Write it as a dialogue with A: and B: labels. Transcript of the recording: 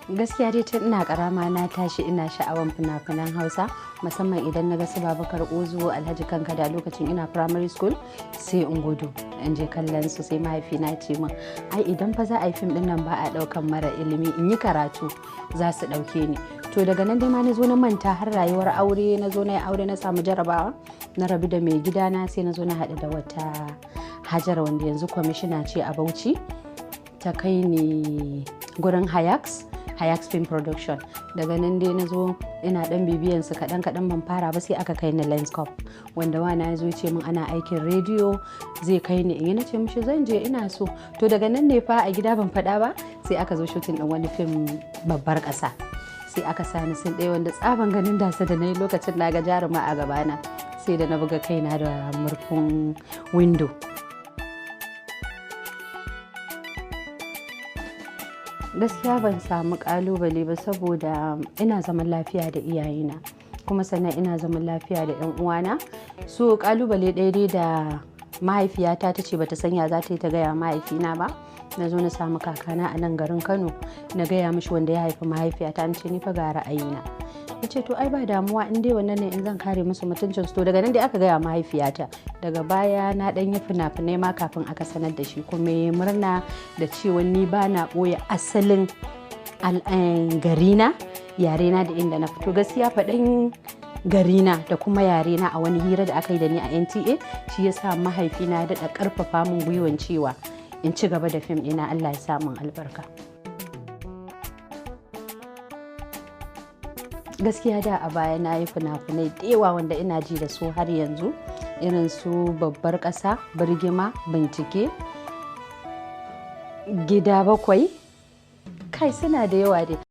A: Gaskiya dai tun ina karama na tashi ina sha'awan fina-finan Hausa, musamman idan na ga su Babakar Ozo, Alhaji Kankada lokacin ina primary school sai in gudu in je kallon su, sai mahaifina ce min ai idan fa za a yi fim din nan ba a daukan mara ilimi, in yi karatu za su dauke ni. To daga nan dai ma na zo na manta har rayuwar aure, na zo na yi aure na samu jarabawa na rabu da mai gidana, sai na zo na haɗu da wata Hajara wanda yanzu kwamishina ce a Bauchi, ta kai ni gurin Hayax Film Production. Daga nan dai na zo ina dan bibiyan su kaɗan ban fara ba, sai aka kai ni Lenscope wanda wana ya zo ce min ana aikin rediyo zai kai ni, in na ce mishi zan je ina so. To daga nan ne fa a gida ban faɗa ba, sai aka zo shooting din wani film babbar ƙasa, sai aka sani sin ɗaya wanda tsaban ganin dasa da na yi lokacin na ga jaruma a gabana, sai da na buga kaina da murfin window. Gaskiya ban samu kalubale ba saboda ina zaman lafiya da iyayena, kuma sannan ina zaman lafiya da 'yan uwana. So kalubale ɗaya dai da mahaifiyata ta ce bata sanya za ta yi ta gaya mahaifina ba, na zo na samu kakana a nan garin Kano na gaya mishi wanda ya haifi mahaifiyata, na ce ni fa ga ra'ayina. Ya ce to ai ba damuwa, in dai wannan ne in zan kare musu mutuncin su. To daga nan dai aka gaya mahaifiyata. Daga baya na dan yi fina-finai ma kafin aka sanar da shi, kuma ya murna da cewa ni ba na ɓoye asalin garina, yarena da inda na fito. Gaskiya faɗan garina da kuma yarena a wani hira da aka yi da ni a NTA shi ya sa mahaifina daɗa ƙarfafa min gwiwan cewa in ci gaba da fim ɗina. Allah ya sa min albarka. Gaskiya da a baya na yi fina-finai da yawa wanda ina ji da su har yanzu, irin su babbar ƙasa, birgima, bincike, gida bakwai, kai suna da yawa dai.